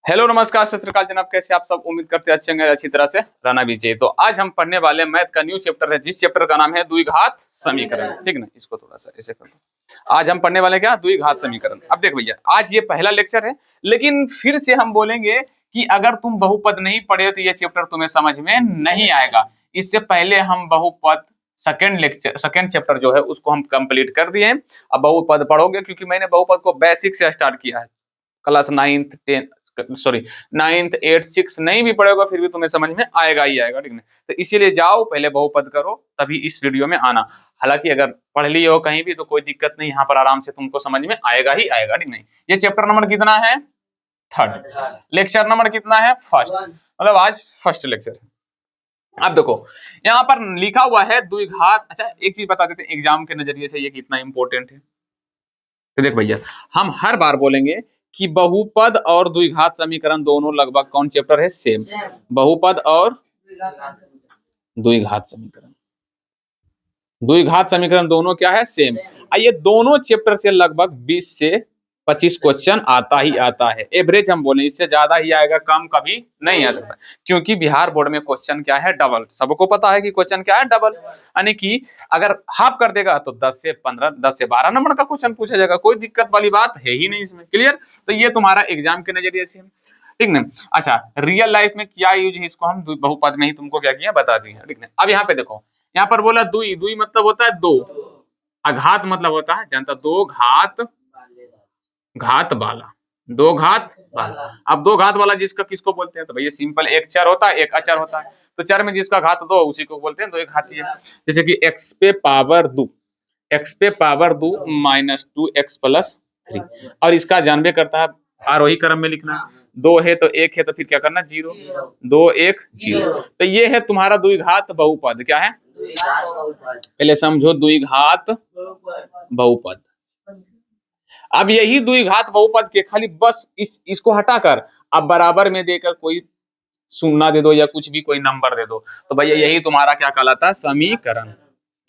Hello नमस्कार सत श्री अकाल जनाब, कैसे आप सब। उम्मीद करते हैं अच्छे होंगे, अच्छी तरह से रहना भी चाहिए। तो आज हम पढ़ने वाले मैथ का न्यू चैप्टर है, जिस चैप्टर का नाम है द्विघात समीकरण। ठीक ना, इसको थोड़ा सा ऐसे कर दो। आज हम पढ़ने वाले क्या, द्विघात समीकरण। अब देख भैया, आज ये पहला लेक्चर है, लेकिन फिर से हम बोलेंगे कि अगर तुम बहुपद नहीं पढ़े हो तो ये चैप्टर तुम्हें समझ में नहीं आएगा। इससे पहले हम बहुपद सेकंड चैप्टर जो है उसको हम कंप्लीट कर दिए हैं। अब बहुपद पढ़ोगे, क्योंकि मैंने बहुपद को बेसिक से स्टार्ट किया है। क्लास 9th 8th 6 नहीं भी पढ़ेगा फिर भी तुम्हें समझ में आएगा ही आएगा। ठीक है, तो इसीलिए जाओ पहले बहुपद करो, तभी इस वीडियो में आना। हालांकि अगर पढ़ लिए हो कहीं भी तो कोई दिक्कत नहीं, यहाँ पर आराम से तुमको समझ में आएगा ही आएगा। ठीक नहीं, ये चैप्टर नंबर कितना है, थर्ड। लेक्चर नंबर कितना है, फर्स्ट। मतलब आज फर्स्ट लेक्चर है। अब देखो यहाँ पर लिखा हुआ है द्विघात। अच्छा एक चीज बता देते हैं एग्जाम के नजरिए से ये कितना इंपॉर्टेंट है। तो देख भैया, हम हर बार बोलेंगे कि बहुपद और द्विघात समीकरण दोनों लगभग कौन चैप्टर है, सेम। बहुपद और द्विघात समीकरण, द्विघात समीकरण दोनों क्या है, सेम। ये दोनों चैप्टर से लगभग 20 से 25 क्वेश्चन आता ही आता है। एवरेज हम बोले, इससे ज्यादा ही आएगा, कम कभी नहीं आ सकता। क्योंकि बिहार बोर्ड में क्वेश्चन क्या है, डबल। सबको पता है कि क्वेश्चन क्या है, डबल। यानी कि अगर हाफ कर देगा तो 10 से 12 नंबर का क्वेश्चन पूछा जाएगा। कोई दिक्कत वाली बात है ही नहीं इसमें। क्लियर। तो ये तुम्हारा एग्जाम के नजरिए से, ठीक ना। अच्छा, रियल लाइफ में क्या यूज है, इसको हम बहुपद में ही तुमको क्या किया बता दिए, ठीक ना। अब यहाँ पे देखो, यहाँ पर बोला दुई, दुई मतलब होता है दो, अघात मतलब होता है जानता, दो घात, घात वाला, दो घात वाला। अब दो घात वाला जिसका किसको बोलते हैं, तो भैया सिंपल, एक चर होता है एक अचर होता है। तो चर में जिसका घात दो उसी को बोलते हैं दो एक घातीय। जैसे कि x पे पावर 2, x पे पावर 2 -2 x + 3। और इसका जानबे करता है आरोही क्रम में लिखना। दो है तो एक है तो फिर क्या करना, 0। 2 1 0। तो ये है तुम्हारा द्विघात बहुपद। क्या है, पहले समझो, द्विघात बहुपद। अब यही द्विघात बहुपद के खाली बस इसको हटाकर अब बराबर में देकर कोई शून्य दे दो या कुछ भी कोई नंबर दे दो, तो भैया यही तुम्हारा क्या कहलाता है, समीकरण।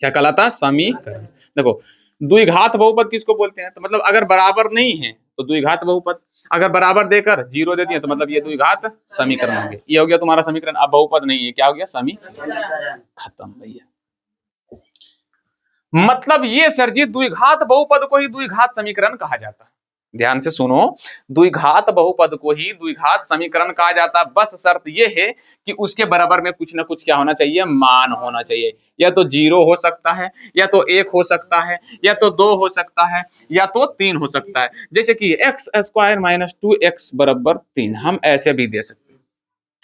क्या कहलाता है, समीकरण। देखो द्विघात बहुपद किसको बोलते हैं, तो मतलब अगर बराबर नहीं है तो द्विघात बहुपद, अगर बराबर देकर 0 देती है तो मतलब ये द्विघात समीकरण हो गया। ये हो गया तुम्हारा समीकरण। अब बहुपद नहीं है, क्या हो गया, समीकरण। खत्म भैया। मतलब ये सर जी, द्विघात बहुपद को ही द्विघात समीकरण कहा जाता है। ध्यान से सुनो, द्विघात बहुपद को ही द्विघात समीकरण कहा जाता है। बस शर्त ये है कि उसके बराबर में कुछ ना कुछ क्या होना चाहिए, मान होना चाहिए। या तो 0 हो सकता है, या तो 1 हो सकता है, या तो 2 हो सकता है, या तो 3 हो सकता है। जैसे कि x² - 2x = 3 हम ऐसे भी दे सकते हैं,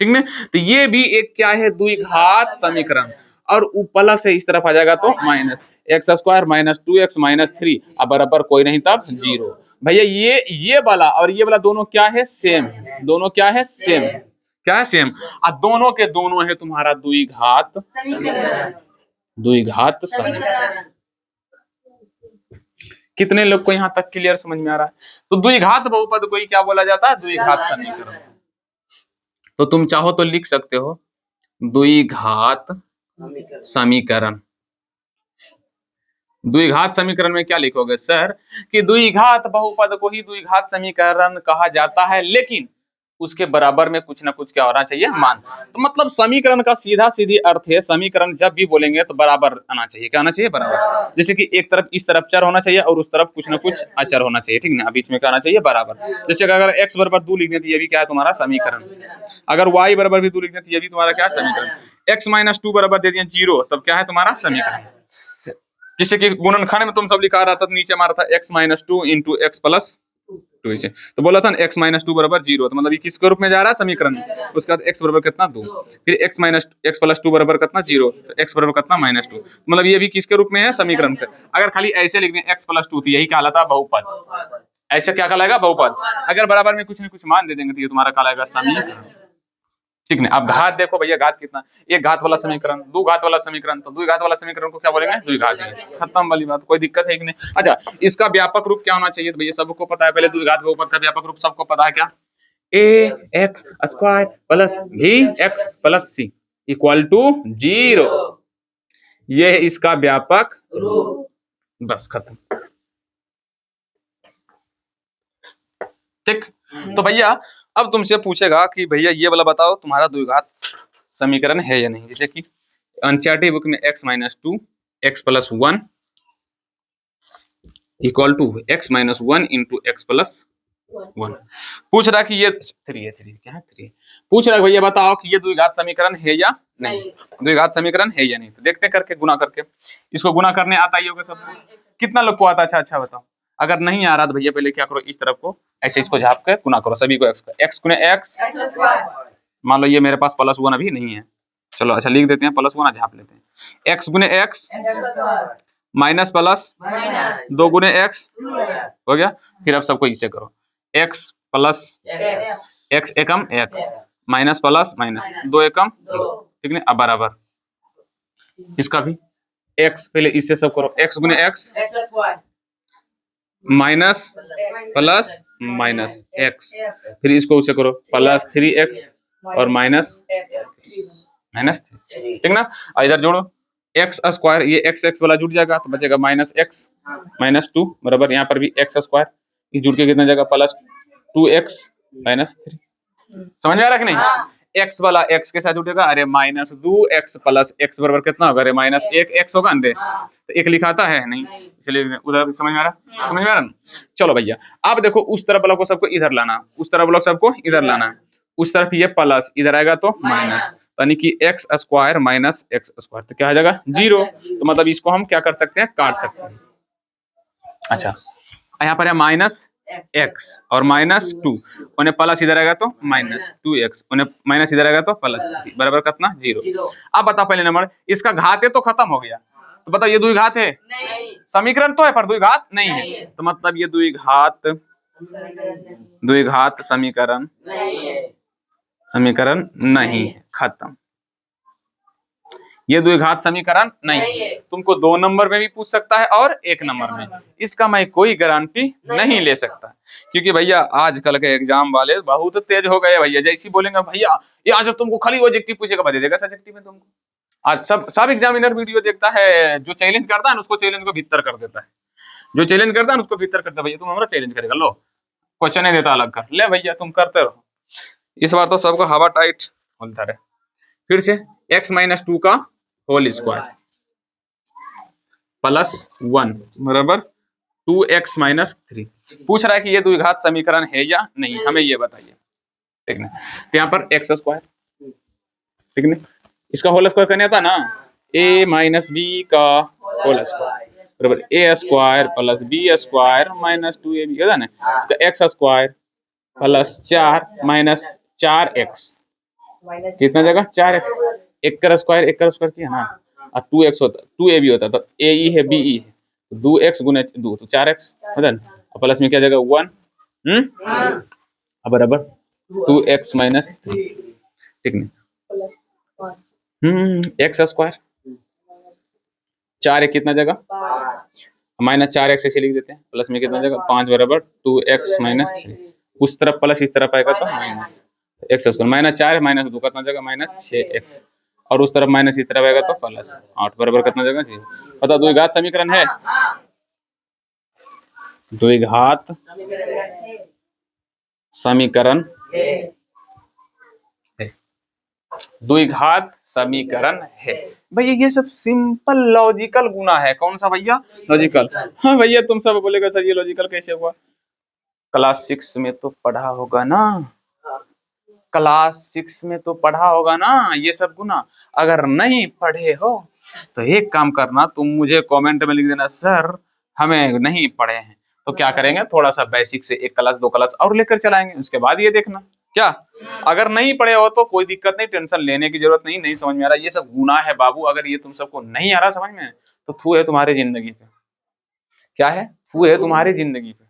ठीक है। तो ये भी एक क्या है, द्विघात समीकरण। और प्लस से इस तरफ आ जाएगा तो माइनस, x² - 2x - 3 अब बराबर कोई नहीं तब 0। भैया ये वाला और ये वाला दोनों क्या है, सेम। दोनों क्या है, सेम। क्या है, सेम। अब दोनों के दोनों है तुम्हारा द्विघात समीकरण। द्विघात समीकरण। कितने लोग को यहाँ तक क्लियर समझ में आ रहा है। तो द्विघात बहुपद को ही क्या बोला जाता है, द्विघात समीकरण। तो तुम चाहो तो लिख सकते हो द्विघात समीकरण। द्विघात समीकरण में क्या लिखोगे सर, कि द्विघात बहुपद को ही द्विघात समीकरण कहा जाता है, लेकिन उसके बराबर में कुछ ना कुछ क्या होना चाहिए, मान। तो मतलब समीकरण का सीधा सीधी अर्थ है, समीकरण जब भी बोलेंगे तो बराबर आना चाहिए। क्या आना चाहिए, बराबर। जैसे कि एक तरफ इस तरफ चर होना चाहिए और उस तरफ कुछ ना कुछ अचर होना चाहिए, ठीक ना। अब इसमें क्या आना चाहिए, बराबर। जैसे अगर x = 2 लिख दें तो ये भी क्या है, तुम्हारा समीकरण। अगर y = भी 2 लिख दें तो ये भी तुम्हारा क्या, समीकरण। x - 2 बराबर दे दिए 0, तब क्या है तुम्हारा समीकरण। जिससे कि गुणनखंड में तुम सब लिखा रहा था, नीचे हमारा था x - 2 × x + 2 से, तो बोला था x - 2 = 0, तो मतलब ये किसके रूप में जा रहा है, समीकरण। उसके बाद x = कितना, 2। फिर x + 2 = कितना, 0, तो x = कितना, -2। मतलब ये भी किसके रूप में है, समीकरण के। अगर खाली ऐसे लिख दें x + 2 तो यही कहलाता है बहुपद। ऐसे क्या कहलाएगा, बहुपद। अगर बराबर में कुछ न कुछ मान दे देंगे तो ये तुम्हारा कहलाएगा समीकरण, ठीक है। अब घात देखो भैया, घात कितना, एक घात वाला समीकरण, दो घात वाला समीकरण, तो द्विघात वाला समीकरण को क्या बोलेंगे, द्विघाती। खत्म वाली बात, कोई दिक्कत है कि नहीं। अच्छा, इसका व्यापक रूप क्या होना चाहिए, तो भैया सबको पता है, पहले द्विघात बहुपद का व्यापक रूप सबको पता है, क्या, ax² + bx + c = 0। ये है इसका व्यापक रूप, बस खत्म। ठीक। तो भैया अब तुमसे पूछेगा कि भैया ये वाला बताओ तुम्हारा द्विघात समीकरण है या नहीं। जैसे कि एनसीईआरटी बुक में x-2 x+1 equal to x-1 into x+1 पूछ रहा है कि ये 3 है, 3 क्या है 3 पूछ रहा है भैया बताओ कि ये द्विघात समीकरण है या नहीं। द्विघात समीकरण है या नहीं, तो देखते करके गुना करके। इसको गुना करने आता ही होगा सबको, कितना लोग को आता है? अच्छा बताओ। अगर नहीं आ रहा तो भैया पहले क्या करो, इस तरफ को ऐसे इसको झाप के गुना करो सभी को, x गुने x। मान लो ये मेरे पास +1 अभी नहीं है, चलो अच्छा लिख देते हैं +1 झाप लेते हैं। x गुने x माइनस प्लस 2 गुने x हो गया। फिर अब सबको इससे करो, x प्लस x एकम x माइनस प्लस माइनस 2 एकम 2, ठीक है। अब बराबर इसका भी x, पहले इससे सब करो, x गुने x minus plus minus x, फिर इसको उसे करो +3x और माइनस 3, ठीक ना। इधर जोड़ो एक्स स्क्वायर, ये x वाला जुड़ जाएगा तो बचेगा -x-2 बराबर, यहाँ पर भी x स्क्वायर ये जुड़ के कितना जाएगा +2x -3। समझ में आ रहा कि नहीं? x वाला x के साथ जुड़ेगा, अरे -2x प्लस x बराबर कितना होगा, अरे -1x होगा अंदर, तो एक लिखाता है नहीं, इसलिए उधर समझ में आ रहा, समझ में आ रहा। चलो भैया अब देखो उस तरफ वाला को सबको इधर लाना, उस तरफ वाला सबको इधर लाना, उस तरफ ये प्लस इधर आएगा तो माइनस, यानी कि x square minus x square, तो क्या आ जाएगा 0। तो मतलब इसको हम क्या कर सकते हैं, काट सकते हैं। अच्छा यहाँ पर है -x और -2, उन्हें प्लस इधर आएगा तो -2x, उन्हें माइनस इधर आएगा तो +3 बराबर कितना 0। अब बताओ पहले नंबर, इसका घात है तो खत्म हो गया, तो बताओ ये द्विघात है नहीं, समीकरण तो है पर द्विघात नहीं है, तो मतलब ये द्विघात समीकरण नहीं है, खत्म। ये द्विघात समीकरण नहीं है। तुमको 2 नंबर में भी पूछ सकता है और 1 नंबर में, इसका मैं कोई गारंटी नहीं ले सकता, क्योंकि भैया आजकल के एग्जाम वाले बहुत तेज हो गए भैया। जैसे बोलेंगे भैया ये आज तुमको खाली ऑब्जेक्टिव पूछेगा, बता देगा सब्जेक्टिव में तुमको। आज सब एग्जामिनर वीडियो देखता है, जो चैलेंज करता है उसको चैलेंज को भीतर कर देता है, जो चैलेंज करता है उसको भीतर करता है, भैया तुम हमारा चैलेंज करेगा, लो क्वेश्चन नहीं देता अलग कर ले भैया, तुम करते रहो। इस बार तो सबको हवा टाइट बोलता रहे। फिर से x-2 का होल स्क्वायर +1 बराबर 2x -3 पूछ रहा है कि ये द्विघात समीकरण है या नहीं, हमें ये बताइए, ठीक है। तो यहाँ पर x स्क्वायर, ठीक है, इसका होल स्क्वायर करने आता ना, a -b का होल स्क्वायर बराबर a square plus b square minus 2ab है ना, इसका x square plus 4 minus 4x कितना जाएगा 4x, एक का स्क्वायर किया ना, और 2x होता 2ab होता, तो ae है be है, 2x गुने 2 तो 4x होता है, प्लस में क्या जाएगा 1 बराबर 2x -3, ठीक है। x स्क्वायर 4 कितना जाएगा -4x ऐसे लिख देते हैं, प्लस में कितना जाएगा 5 बराबर 2x -3, उस तरफ प्लस इस तरफ आएगा तो माइनस x स्क्वायर -4 -2 कितना जाएगा -6x, और उस तरफ माइनस इस तरफ आएगा तो प्लस 8 बराबर कितना जाएगा 0। पता द्विघात समीकरण है, द्विघात समीकरण है, द्विघात समीकरण है भैया। ये सब सिंपल लॉजिकल गुना है, कौन सा भैया, लॉजिकल। हाँ भैया तुम सब बोलेगा सर ये लॉजिकल कैसे हुआ, क्लास 6 में तो पढ़ा होगा ना, क्लास 6 में तो पढ़ा होगा ना ये सब गुना। अगर नहीं पढ़े हो तो एक काम करना, तुम मुझे कमेंट में लिख देना सर हमें नहीं पढ़े हैं, तो क्या करेंगे थोड़ा सा बेसिक से 1 क्लास 2 क्लास और लेकर चलाएंगे, उसके बाद ये देखना क्या। अगर नहीं पढ़े हो तो कोई दिक्कत नहीं, टेंशन लेने की जरूरत नहीं, नहीं समझ में आ रहा ये सब गुना है बाबू, अगर ये तुम सबको नहीं आ रहा समझ में तो थू है तुम्हारी जिंदगी पे, क्या है थू है तुम्हारी जिंदगी पे,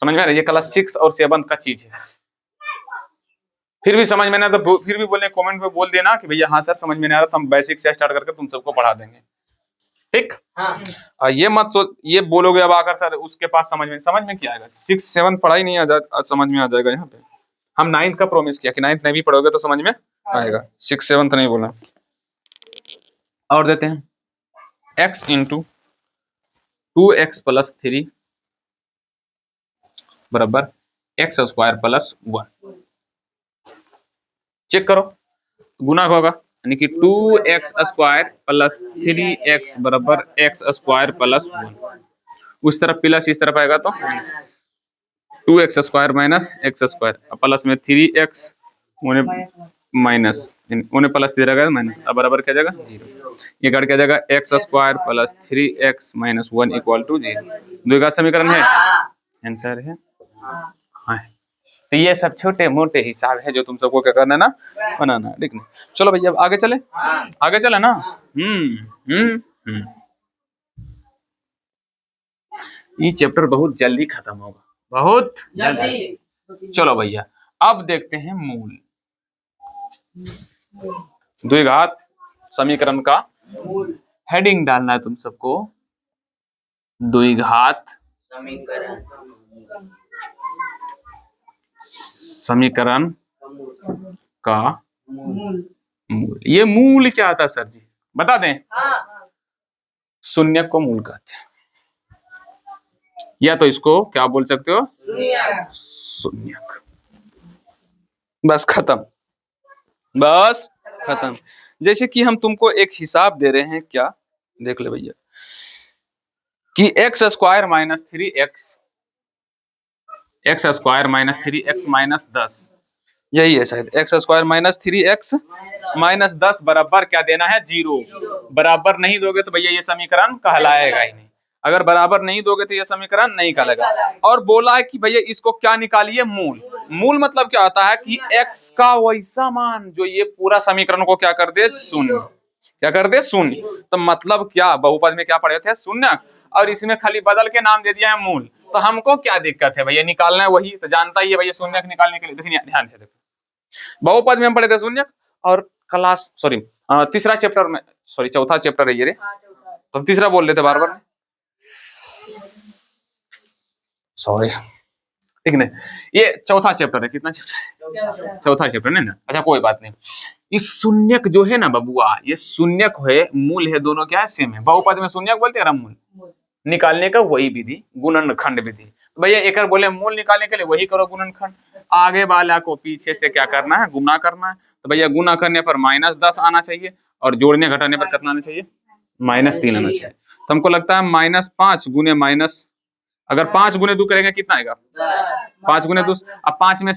समझ में आ रहा है। ये क्लास 6 और 7 का चीज है। फिर भी समझ में नहीं आता तो फिर भी बोले कमेंट में बोल देना कि भैया हाँ सर समझ में नहीं आ रहा, तो हम बेसिक से स्टार्ट करके तुम सबको पढ़ा देंगे, ठीक। ये मत ये बोलोगे अब आकर सर उसके पास समझ में क्या आएगा, 6 7 पढ़ाई नहीं आ जाए, समझ में आ जाएगा। यहाँ पे हम 9th का प्रॉमिस किया कि 9th नहीं भी पढ़ोगे तो समझ में आएगा, 6 7 नहीं बोला। और देते हैं x इंटू 2x + 3 बराबर x² + 1, चेक करो, गुना होगा, यानी कि 2x² प्लस 3x बराबर x² प्लस 1। उस तरफ प्लस इस तरफ आएगा तो 2x² माइनस x² प्लस में 3x माइनस उन्हें प्लस दे रहेगा माइनस, अब बराबर क्या जाएगा 0। ये कट क्या जाएगा x² plus 3x minus 1 equal to 0। द्विघात समीकरण है, आंसर है हाँ। तो ये सब छोटे मोटे हिसाब है जो तुम सबको क्या करना है ना, बनाना है, लिखना। चलो भैया अब आगे चले, आगे चले ना। ये चैप्टर बहुत जल्दी खत्म होगा, बहुत जल्दी। चलो भैया अब देखते हैं मूल, द्विघात समीकरण का हेडिंग डालना है तुम सबको, द्विघात समीकरण का मूल। ये मूल क्या आता है सर जी बता दें? शून्यक को मूल कहते हैं, या तो इसको क्या बोल सकते हो, शून्यक। बस खत्म, बस खत्म। जैसे कि हम तुमको एक हिसाब दे रहे हैं, क्या देख ले भैया, कि x² minus 3x, x² minus 3x minus 10, यही है शायद, x² माइनस 3x माइनस 10 बराबर क्या देना है 0। बराबर नहीं दोगे तो भैया ये समीकरण कहलाएगा ही नहीं, अगर बराबर नहीं दोगे तो ये समीकरण नहीं कहलाएगा। और बोला है कि भैया इसको क्या निकालिए, मूल। मूल मतलब क्या होता है कि x का वैसा मान जो ये पूरा समीकरण को क्या कर दे, शून्य, क्या कर दे, शून्य। तो मतलब क्या, बहुपद में क्या पढ़े थे, शून्य, और इसमें खाली बदल के नाम दे दिया है मूल। तो हमको क्या दिक्कत है भैया, निकालना है वही, तो जानता ही है भैया शून्य निकालने के लिए। देखिए ध्यान से देखो, बहुपद में हम पढ़े थे शून्य, और क्लास सॉरी तीसरा चैप्टर में, सॉरी चौथा चैप्टर है ये रे, तो हम तीसरा बोल लेते बार बार, सॉरी, ठीक नहीं, ये चौथा चैप्टर है। कितना चैप्टर, चौथा चैप्टर नहीं ना, अच्छा कोई बात नहीं। इस शून्यक जो है ना बबुआ, ये शून्यक है, मूल है, दोनों क्या है, सेम है। बहुपद में शून्यक बोलते हैं, मूल निकालने का वही विधि, गुणनखंड विधि। भैया एक बोले मूल निकालने के लिए वही करो गुणनखंड, आगे वाला को पीछे से क्या करना है, गुना करना है। तो भैया गुना करने पर -10 आना चाहिए, और जोड़ने घटाने पर कितना आना चाहिए, -3 आना चाहिए। तो हमको लगता है -5 गुने माइनस, अगर 5 गुने 2 करेंगे कितना आएगा, 5 गुने 2, अब 5 में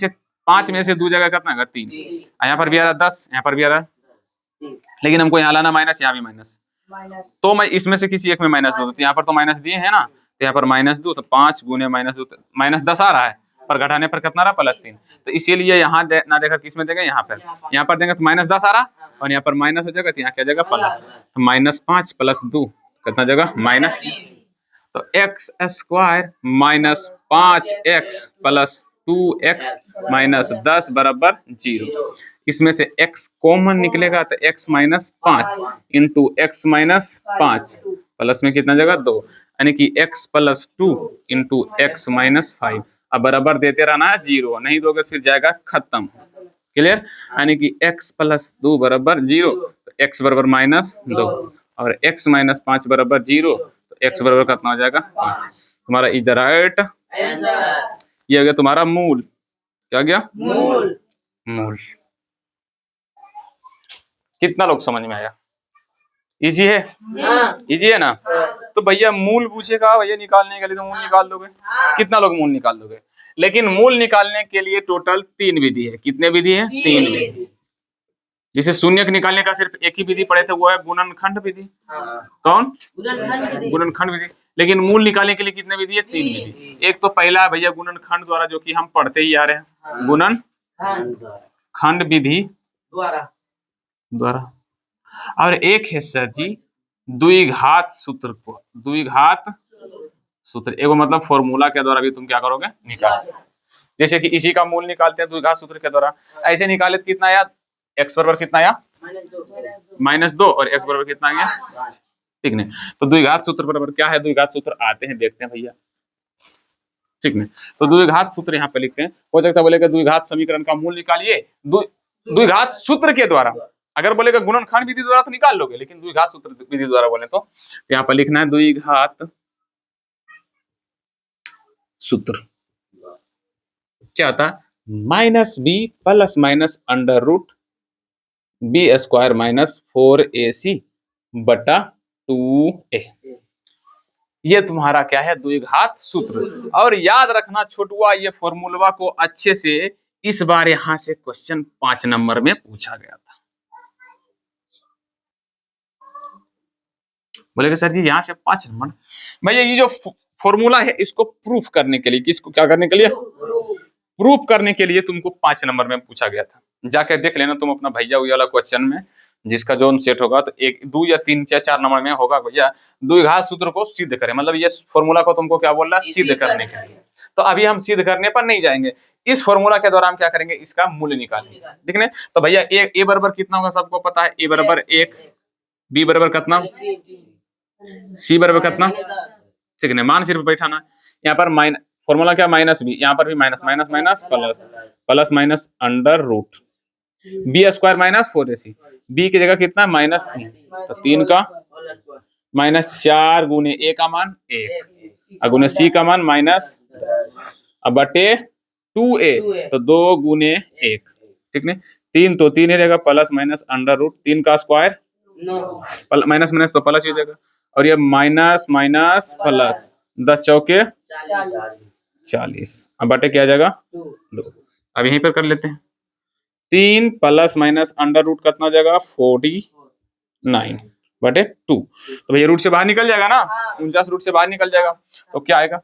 से 2 जगह कितना आएगा 3, यहाँ पर भी आ रहा 10, यहाँ पर भी आ रहा, लेकिन हमको यहाँ लाना माइनस, यहाँ भी माइनस, तो मैं इसमें से किसी एक में -2, तो यहाँ पर तो माइनस दिए है ना, तो यहाँ पर -2, तो 5 गुने -2 -10 आ रहा है, पर घटाने पर कितना रहा, +3। तो इसीलिए यहाँ ना देखा किस में देंगे, यहाँ पर देंगे तो -10 आ रहा, और यहाँ पर माइनस हो जाएगा, तो यहाँ क्या जाएगा प्लस, तो -5 + 2 कितना जाएगा, -3। तो x² minus 5x plus 2x minus 10 बराबर 0। इसमें से x कॉमन निकलेगा, तो x minus 5 into x minus 5 plus में कितना जाएगा 2, यानी कि x plus 2 into x minus 5। अब बराबर देते रहना है, 0 नहीं दोगे फिर जाएगा खत्म, क्लियर। यानी कि x प्लस 2 बराबर 0, तो x बराबर -2, और x माइनस 5 बराबर 0, तो x बराबर कितना हो जाएगा 5। तुम्हारा इज द राइट आंसर। ये हो गया तुम्हारा मूल, क्या गया, मूल। मूल कितना लोग समझ में आया, इजी है, इजी है ना। तो भैया मूल पूछेगा भैया निकालने के लिए, तो मूल निकाल दोगे, कितना लोग मूल निकाल दोगे। लेकिन मूल निकालने के लिए टोटल 3 विधि है, कितने विधि है, 3 विधि। जिसे शून्यक निकालने का सिर्फ एक ही विधि पढ़े थे, वो है गुणनखंड विधि। कौन, गुणनखंड विधि। लेकिन मूल निकालने के लिए कितने विधि है, 3 विधि। एक तो पहला है भैया गुणनखंड द्वारा, जो कि हम पढ़ते ही आ रहे हैं, गुणनखंड विधि द्वारा। और एक है सर जी द्विघात सूत्र को, द्विघात सूत्र, एगो मतलब फॉर्मूला के द्वारा भी तुम क्या करोगे, निकाल। जैसे कि इसी का मूल निकालते हैं द्विघात सूत्र के द्वारा, ऐसे निकाले तो कितना आया, x बराबर कितना आया, -2, और x बराबर कितना आया, ठीक नहीं। तो द्विघात सूत्र बराबर क्या है, द्विघात सूत्र आते हैं देखते हैं भैया, ठीक नहीं। तो द्विघात सूत्र यहाँ पे लिखते हैं, हो सकता है बोलेगा द्विघात समीकरण का मूल निकालिए द्विघात सूत्र के द्वारा। अगर बोलेगा गुणनखंड विधि द्वारा तो निकाल लोगे, लेकिन द्विघात सूत्र विधि द्वारा बोले तो यहाँ पर लिखना है द्विघात सूत्र क्या होता है, -b ± √a² B square minus 4ac बटा 2a। ये तुम्हारा क्या है, द्विघात सूत्र। और याद रखना छोटुआ, ये फॉर्मूला को अच्छे से, इस बार यहां से क्वेश्चन 5 नंबर में पूछा गया था। बोलेगा सर जी यहाँ से 5 नंबर, भैया ये जो फॉर्मूला है इसको प्रूफ करने के लिए, किसको क्या करने के लिए, प्रूफ करने के लिए तुमको 5 नंबर में पूछा गया था। जाके देख लेना तुम अपना भैया वाला क्वेश्चन में, जिसका जो सेट होगा तो 1 2 या 3 या 4 नंबर में होगा भैया, द्विघात सूत्र को सिद्ध करें, मतलब ये फॉर्मूला को तुमको क्या बोल रहा है, सिद्ध करने के लिए। तो अभी हम सिद्ध करने पर नहीं जाएंगे, इस फॉर्मूला के द्वारा हम क्या करेंगे, इसका मूल्य निकालेंगे। ठीक है, तो भैया ए बराबर कितना होगा सबको पता है, ए बराबर 1, बी बराबर कितना, सी बराबर कितना, ठीक है, मान सिर्फ बैठाना। यहाँ पर माइनस फॉर्मूला क्या, माइनस बी, यहाँ पर भी minus minus minus plus, plus minus under root B square minus 4ac, B की जगह कितना -3, तो 3 का -4 गुने ए का मान 1 और गुने सी का मान -10 अब बटे 2a, तो 2 गुने 1, ठीक है, 3 तो 3 ही रहेगा, प्लस माइनस अंडर रूट 3 का स्क्वायर, माइनस माइनस तो प्लस ही हो जाएगा, और ये माइनस माइनस प्लस 10 चौके 40, अब बटे क्या आ जाएगा 2। अब यहीं पर कर लेते हैं, 3 प्लस माइनस अंडर रूट कितना हो जाएगा 49 बटे 2, तो भैया रूट से बाहर निकल जाएगा ना, 49 रूट से बाहर निकल जाएगा, तो क्या आएगा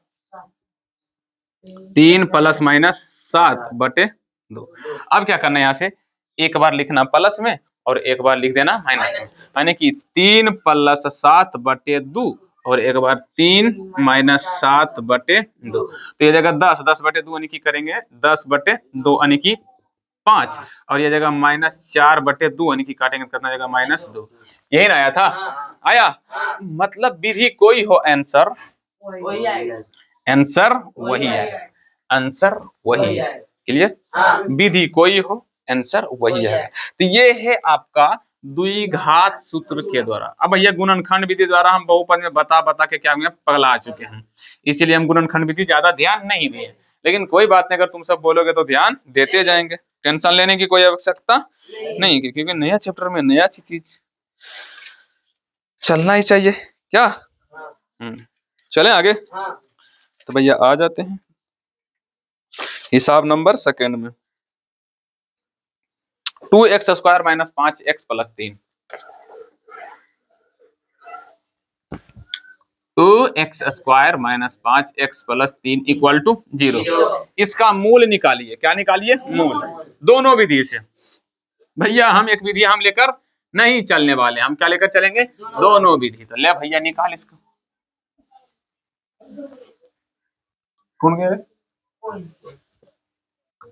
3 प्लस माइनस 7 बटे 2। अब क्या करना है, यहाँ से एक बार लिखना प्लस में और एक बार लिख देना माइनस में, यानी कि 3 प्लस 7 बटे 2 और एक बार 3 माइनस 7 बटे 2, तो ये जगह 10 10 बटे 2 यानी कि करेंगे 10 बटे 2 यानी कि 5, और ये जगह -4 बटे 2 यानी कि काटेंगे कितना जाएगा -2। यही ना आया था, आया, मतलब विधि कोई हो आंसर आंसर वही है, आंसर वही है, क्लियर, विधि कोई हो आंसर वही है। तो ये है आपका द्विघात सूत्र के द्वारा। अब भैया गुणनखंड विधि द्वारा हम बहुपद में बता बता के क्या हुए पगला चुके हैं, इसलिए हम गुणनखंड विधि ज्यादा ध्यान नहीं दिए, लेकिन कोई बात नहीं, अगर तुम सब बोलोगे तो ध्यान देते जाएंगे, टेंशन लेने की कोई आवश्यकता नहीं, क्योंकि नया चैप्टर में नया चीज चलना ही चाहिए क्या। चलें आगे, तो भैया आ जाते हैं हिसाब नंबर सेकंड में, 2x square minus 5x plus 3, 2x square minus 5x plus 3 equal to 0। इसका मूल निकालिए, क्या निकालिए, मूल, दोनों विधि से। भैया हम एक विधि हम लेकर नहीं चलने वाले, हम क्या लेकर चलेंगे, दोनों विधि। तो ले भैया निकाल इसको, कौन गया,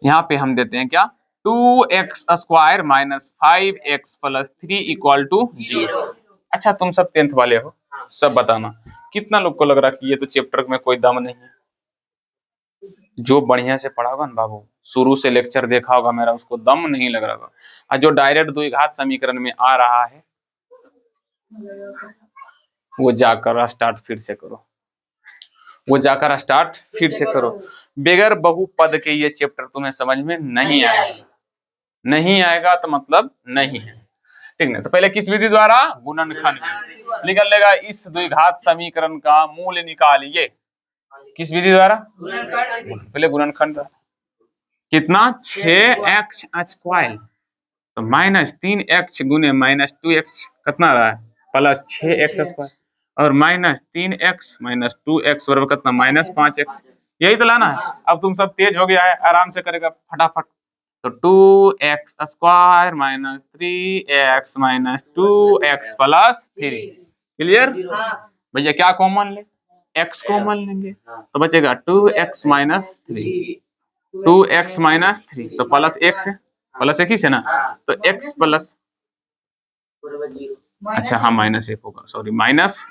यहाँ पे हम देते हैं क्या, 2x square minus 5x plus 3 equal to 0। अच्छा तुम सब 10th वाले हो, सब बताना कितना लोग को लग रहा कि ये तो चैप्टर में कोई दम नहीं है। जो बढ़िया से पढ़ा होगा ना बाबू, शुरू से लेक्चर देखा होगा मेरा, उसको दम नहीं लग रहा होगा, और जो डायरेक्ट द्विघात समीकरण में आ रहा है वो जाकर स्टार्ट फिर से करो, वो जाकर स्टार्ट फिर से करो। बगैर बहुपद के ये चैप्टर तुम्हें समझ में नहीं आएगा, नहीं आएगा तो मतलब नहीं है, ठीक है। तो पहले किस विधि द्वारा, गुणनखंड विधि, निकल लेगा इस द्विघात समीकरण का मूल निकालिए, किस विधि द्वारा, पहले गुणनखंड द्वारा, कितना 6x स्क्वायर तो -3x गुने -2x कितना रहा है प्लस 6x स्क्वायर, और -3x - 2x बराबर कितना -5x, यही तो लाना है। अब तुम सब तेज हो गया है, आराम से करेगा फटाफट, तो 2x square minus 3x minus 2x plus 3, clear. भैया क्या कॉमन ले, x कॉमन लेंगे, तो बचेगा 2x माइनस 3, 2x माइनस 3 तो प्लस x है, प्लस 1 ही से ना, तो x प्लस, अच्छा हाँ -1 होगा, सॉरी -1।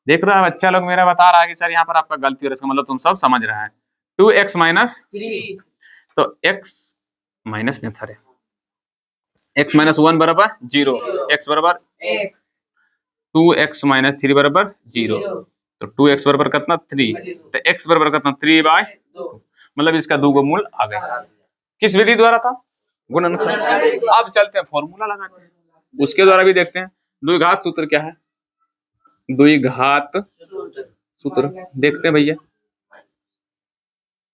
देख रहा है बच्चा लोग मेरा बता रहा है कि सर यहाँ पर आपका गलती हो रहा है, इसका मतलब तुम सब समझ रहे हैं। 2x माइनस 3 तो x माइनस नहीं था रे, x माइनस 1 बराबर 0, x बराबर 1, 2x माइनस 3 बराबर 0, तो 2x बराबर कितना 3, तो x बराबर कितना 3/2, मतलब इसका 2 मूल आ गया। किस विधि द्वारा था, गुणनखंड। अब चलते हैं फॉर्मूला लगाते हैं, उसके द्वारा भी देखते हैं। द्विघात सूत्र क्या है? द्विघात सूत्र देखते हैं भैया,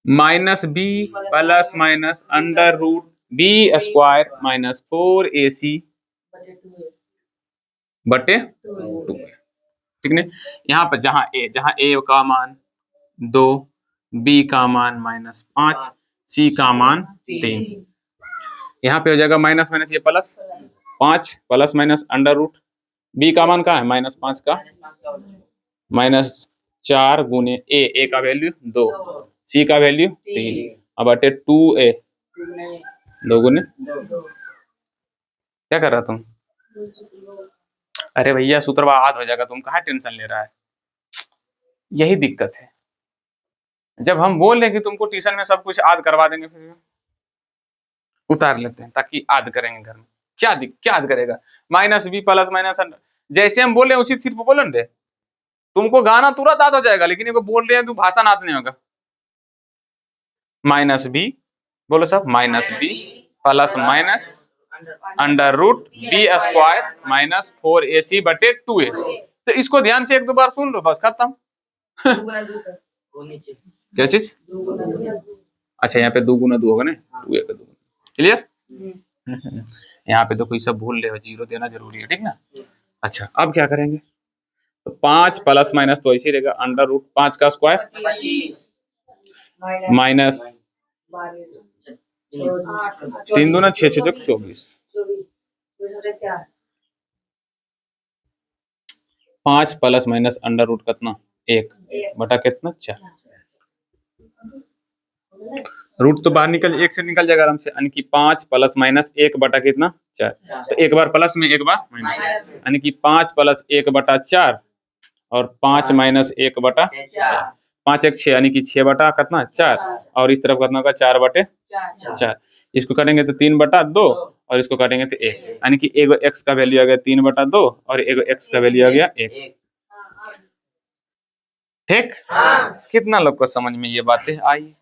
minus B plus minus under root B square minus 4ac बटे 2। ठीक है, यहाँ पर जहां ए का मान 2, बी का मान -5, सी का मान 3, यहाँ पे हो जाएगा माइनस माइनस ये plus 5 plus minus under root B का मान क्या है -5 का -4 गुने ए का वैल्यू 2, सी का वैल्यू 3, अब बटे 2a 2 गुने क्या कर रहा तुम? अरे भैया सूत्र आद हो जाएगा, तुम कहाँ टेंशन ले रहा है? यही दिक्कत है, जब हम बोल रहे कि तुमको ट्यूशन में सब कुछ आद करवा देंगे, फिर उतार लेते हैं ताकि आद करेंगे घर में। क्या आद करेगा? माइनस बी प्लस माइनस, जैसे हम बोल रहे हैं उसी सिर्फ बोलो ना, तुमको गाना तुरंत याद हो जाएगा, लेकिन ये बोल रहे हैं तू भाषण याद नहीं होगा। माइनस बी बोलो सब, minus B plus minus under root B square minus 4ac बटे 2a। तो इसको ध्यान से एक दो बार सुन लो, बस खत्म। क्या चीज? अच्छा यहाँ पे 2 गुना 2 होगा ना, 2a का 2। क्लियर? यहाँ पे तो कोई सब भूल रहे हो, 0 देना जरूरी है, ठीक ना। अच्छा अब क्या करेंगे, तो 5 प्लस माइनस तो ऐसे रहेगा अंडर रूट 5 का स्क्वायर माइनस 3 दूना 6 6 24, 5 प्लस माइनस अंडर रूट कितना 1 बटा कितना 4, रूट तो बाहर निकल 1 से निकल जाएगा आराम से, यानी कि 5 प्लस माइनस 1 बटा कितना 4, तो एक बार प्लस में एक बार माइनस, यानी कि 5 प्लस 1 बटा 4 और 5 माइनस 1 बटा 4, 5 1 6 यानी कि 6 बटा कितना 4, और इस तरफ कितना होगा 4 बटे 4। इसको करेंगे तो 3 बटा 2 और इसको काटेंगे तो 1, यानी कि एगो x का वैल्यू आ गया 3 बटा 2 और एगो x का वैल्यू आ गया 1। ठीक, कितना लोग को समझ में ये बातें आई?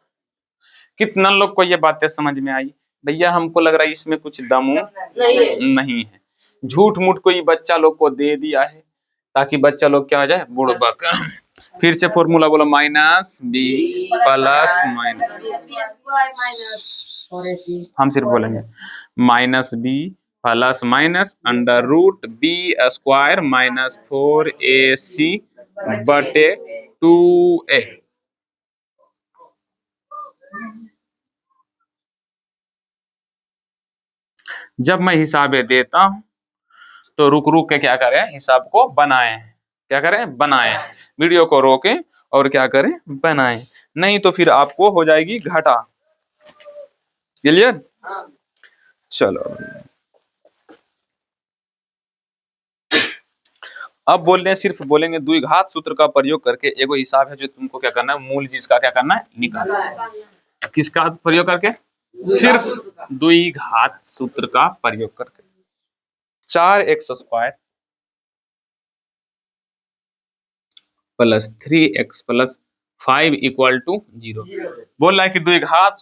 कितना लोग को ये बातें समझ में आई? भैया हमको लग रहा है इसमें कुछ दम नहीं है, झूठ मूठ कोई बच्चा लोग को दे दिया है ताकि बच्चा लोग क्या हो जाए, बुड़बक। फिर से फॉर्मूला बोलो, माइनस बी प्लस माइनस, हम सिर्फ बोलेंगे minus B plus minus under root B square minus 4ac बटे 2a। जब मैं हिसाबें देता हूं तो रुक रुक के क्या करें, हिसाब को बनाएं। क्या करें? बनाएं। वीडियो को रोकें और क्या करें, बनाएं, नहीं तो फिर आपको हो जाएगी घाटा। क्लियर? चलो अब बोल रहे हैं, सिर्फ बोलेंगे द्विघात सूत्र का प्रयोग करके एगो हिसाब है जो तुमको क्या करना है, मूल जिसका क्या करना है, निकालना है। किसका प्रयोग करके? सिर्फ द्विघात सूत्र का प्रयोग करके। 4x square plus 3x plus 5 equal to 0 बोल रहा है कि द्विघात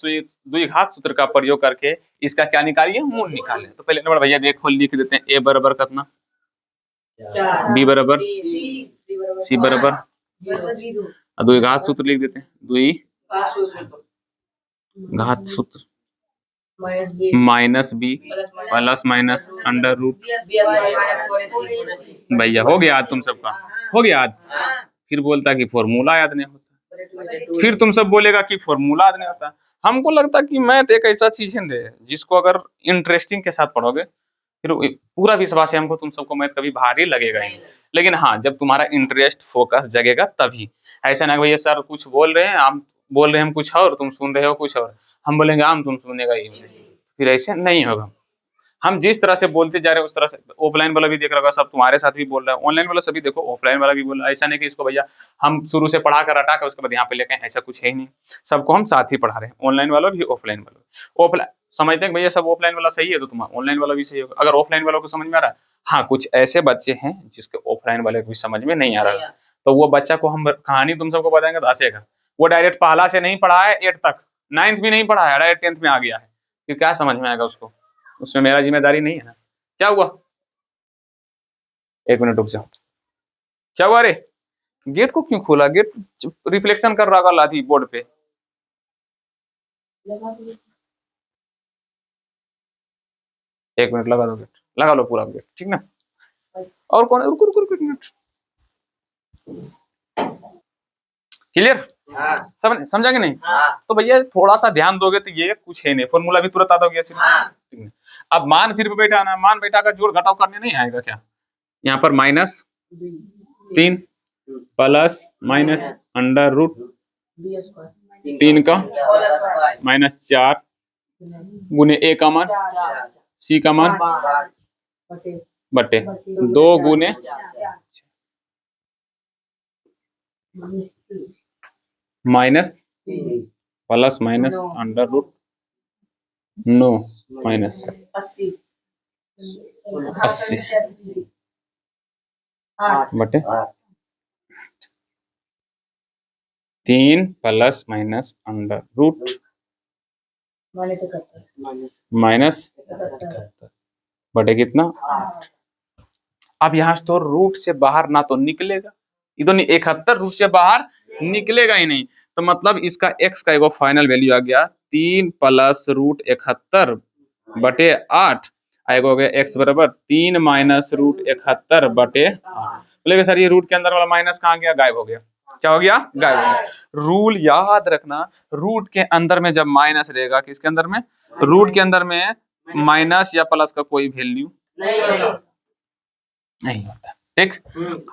सूत्र का प्रयोग करके इसका क्या निकालिए, मूल निकालें। तो पहले नंबर भैया देखो लिख देते हैं, a बराबर कितना, b बराबर, c बराबर, द्विघात सूत्र लिख देते हैं, द्विघात सूत्र minus B plus minus under root, भैया हो गया याद, तुम सबका हो गया याद। फिर बोलता कि फॉर्मूला याद नहीं होता, फिर तुम सब बोलेगा कि फॉर्मूला याद नहीं होता। हमको लगता कि मैथ एक ऐसा चीज है जिसको अगर इंटरेस्टिंग के साथ पढ़ोगे फिर पूरा विश्वास है हमको तुम सबको मैथ कभी भारी लगेगा ही। लेकिन हाँ, जब तुम्हारा इंटरेस्ट फोकस जगेगा तभी। ऐसा ना भैया सर कुछ बोल रहे हैं, हम बोल रहे हैं हम कुछ और, तुम सुन रहे हो कुछ और, हम बोलेंगे हम तुम सुनेगा ही, फिर ऐसे नहीं होगा। हम जिस तरह से बोलते जा रहे हैं उस तरह से, ऑफलाइन वाला भी देख रहा होगा, सब तुम्हारे साथ भी बोल रहा है, ऑनलाइन वाला सभी देखो, ऑफलाइन वाला भी बोल रहा है। ऐसा नहीं कि इसको भैया हम शुरू से पढ़ा कर हटा कर उसके बाद यहाँ पे लेके, ऐसा कुछ है ही नहीं। सबको हम साथ ही पढ़ा रहे हैं, ऑनलाइन वाला भी ऑफलाइन वाला। ऑफलाइन समझते हैं भैया सब ऑफलाइन वाला सही है तो तुम्हारा ऑनलाइन वाला भी सही होगा। अगर ऑफलाइन वालों को समझ में आ रहा है, हाँ कुछ ऐसे बच्चे हैं जिसके ऑफलाइन वाले को भी समझ में नहीं आ रहा है, तो वो बच्चा को हम कहानी तुम सबको बताएंगे तो हंसेगा। वो डायरेक्ट पहला से नहीं पढ़ा है 8 तक, 9th भी नहीं पढ़ा है, डायरेक्ट 10th में आ गया है, फिर क्या समझ में आएगा उसको? उसमें मेरा जिम्मेदारी नहीं है ना। क्या हुआ, एक मिनट रुक जाओ, क्या हुआ रे, गेट को क्यों खोला, गेट रिफ्लेक्शन कर रहा होगा लाठी बोर्ड पे। एक मिनट लगा दो गेट, लगा लो पूरा गेट, ठीक ना। और कौन है, रुको रुको रुको एक मिनट, क्लियर, समझा कि नहीं। तो भैया थोड़ा सा ध्यान दोगे तो ये कुछ है नहीं, फॉर्मूला भी तुरंत आता हो गया सिर्फ। अब मान सिर्फ बैठाना, मान बैठा कर जोड़ घटाव करने नहीं आएगा क्या। यहाँ पर -3 प्लस माइनस अंडर रूट 3 का -4 गुने ए का मान सी का मान बटे 2 गुने minus plus minus under root 9 minus 80 बटे 3 plus minus under root minus बटे कितना। अब यहाँ तो रूट से बाहर ना तो निकलेगा, इधर 71 रूट से बाहर निकलेगा ही नहीं, तो मतलब इसका x का एक फाइनल वैल्यू आ गया 3 प्लस रूट 71 बटे 8, आएगा हो गया x बराबर 3 माइनस रूट 71 बटे 8। बोलेगा सर ये रूट के अंदर वाला माइनस कहाँ गया, गायब हो गया। क्या हो गया, गायब हो गया। रूल याद रखना, रूट के अंदर में जब माइनस रहेगा, किसके अंदर में, रूट के अंदर में माइनस या प्लस का कोई वैल्यू नहीं होता, ठीक।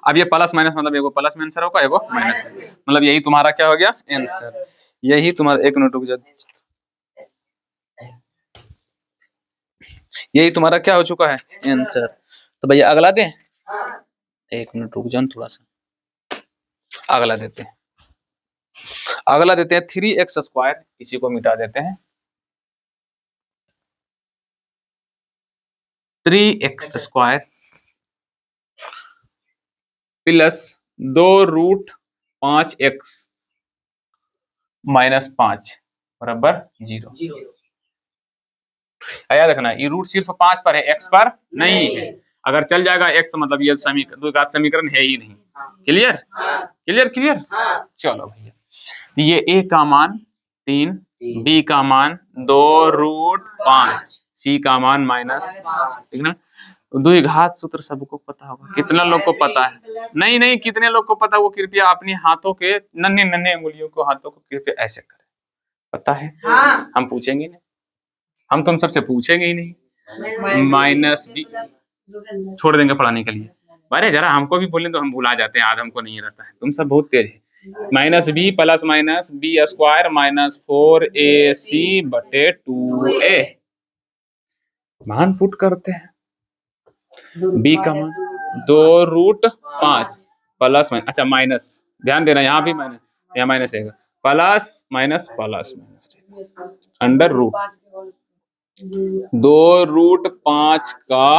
अब ये प्लस माइनस मतलब एगो प्लस में आंसर होगा, एगो माइनस, मतलब यही तुम्हारा क्या हो गया आंसर, यही तुम्हारा, एक मिनट रुक जाओ, यही तुम्हारा क्या हो चुका है आंसर। तो भैया अगला दें, एक मिनट रुक जाओ थोड़ा सा, अगला देते हैं, अगला देते हैं 3x², इसी को मिटा देते हैं, 3x² plus 2 root 5x minus 5 बराबर 0। याद रखना ये रूट सिर्फ 5 पर है, x पर नहीं है। अगर चल जाएगा x तो मतलब ये समीकरण, द्विघात समीकरण है ही नहीं। Clear clear clear. चलो भैया, ये a का मान 3, b का मान 2 रूट 5, c का मान -5, ठीक ना। द्विघात सूत्र सबको पता होगा, कितना लोग को पता है, नहीं नहीं कितने लोग को पता है, वो कृपया अपने हाथों के नन्हे नन्हे उंगलियों को, हाथों को कृपया ऐसे करें, पता है। हम पूछेंगे नहीं, हम तुम सबसे पूछेंगे ही नहीं। -b छोड़ देंगे पढ़ाने के लिए, अरे जरा हमको भी बोले तो हम भुला जाते हैं, आज हमको नहीं रहता है, तुम सब बहुत तेज है। -b plus minus b² minus 4ac बटे 2a, मान पुट करते हैं। b का मान 2 रूट 5 प्लस माइनस, अच्छा माइनस, ध्यान देना यहाँ भी माइनस, यहाँ माइनस रहेगा, plus minus plus minus under root 2 root 5 का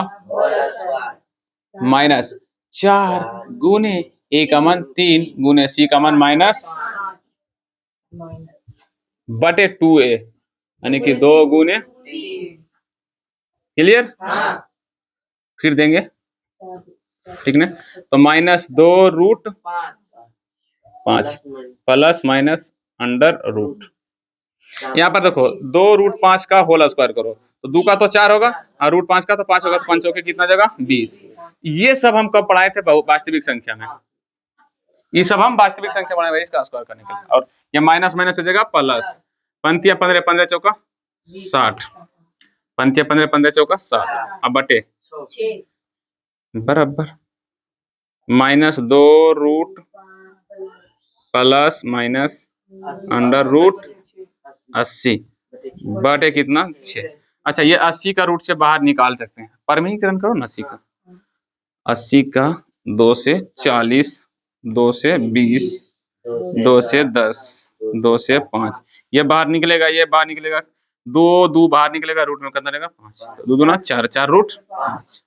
माइनस 4 गुने a का मान 3 गुने c का मान माइनस बटे 2a, यानी कि 2 गुने, क्लियर। फिर देंगे, ठीक ना। तो -2 root 5 plus minus under root, यहाँ पर देखो 2 रूट 5 का होल स्क्वायर करो तो 2 का तो 4 होगा और रूट 5 का तो 5 होगा, तो 5 के कितना जगह 20। ये सब हम कब पढ़ाए थे, वास्तविक संख्या में, ये सब हम वास्तविक संख्या बनाए हुए इसका स्क्वायर करने के लिए। और ये माइनस माइनस हो जाएगा प्लस, 15 15 चौका 60, 15 15 15 चौका 60, अब बटे बराबर -2 root plus minus under root 80 बटे कितना 6। अच्छा ये 80 का रूट से बाहर निकाल सकते हैं, परमीकरण करो ना 80 का, 80 का 2 से 40, 2 से 20, 2 से 10, 2 से 5, ये बाहर निकलेगा, ये बाहर निकलेगा, 2 2 बाहर निकलेगा, रूट में कितना रहेगा 5, 2 दूना 4, 4 रूट 5,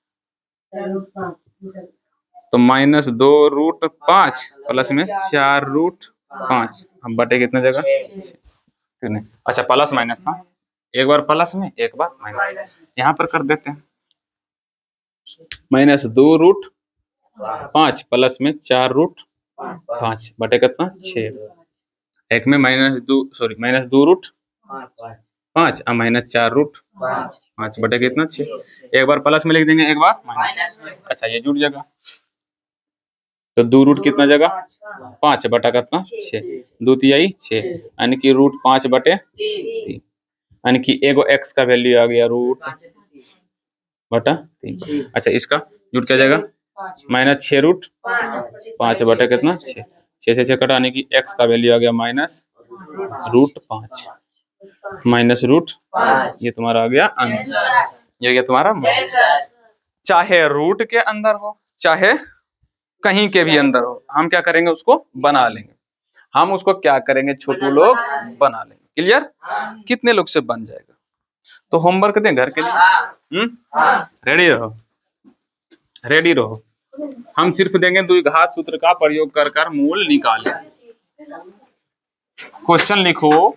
तो -2 रूट 5 प्लस में 4 रूट 5, हम बटे कितना जगह, अच्छा प्लस माइनस था, एक बार प्लस में एक बार माइनस। यहाँ पर कर देते हैं -2√5 प्लस में 4√5 बटे कितना 6। एक में -2 रूट 5 और -4√5 बटे कितना 6। एक बार प्लस में लिख देंगे एक बार माइनस। अच्छा ये जुड़ जाएगा तो 2 रूट कितना जगह 5 बटा कितना 6, 2 तिहाई 6 यानी कि √5 बटे 3 यानी कि एगो x का वैल्यू आ गया √3। अच्छा इसका जुड़ क्या जाएगा -6√5 बटे कितना 6, 6 से 6 कटा यानी कि x का वैल्यू आ गया -√5 -√5। ये तुम्हारा आ गया आंसर, ये गया तुम्हारा चाहे रूट के अंदर हो चाहे कहीं के भी अंदर हो, हम क्या करेंगे उसको बना लेंगे। हम उसको क्या करेंगे छोटू लोग बना लेंगे। क्लियर? कितने लोग से बन जाएगा? तो होमवर्क दें घर के लिए। रेडी रहो, रेडी रहो। हम सिर्फ देंगे द्विघात सूत्र का प्रयोग कर मूल निकालें। क्वेश्चन लिखो।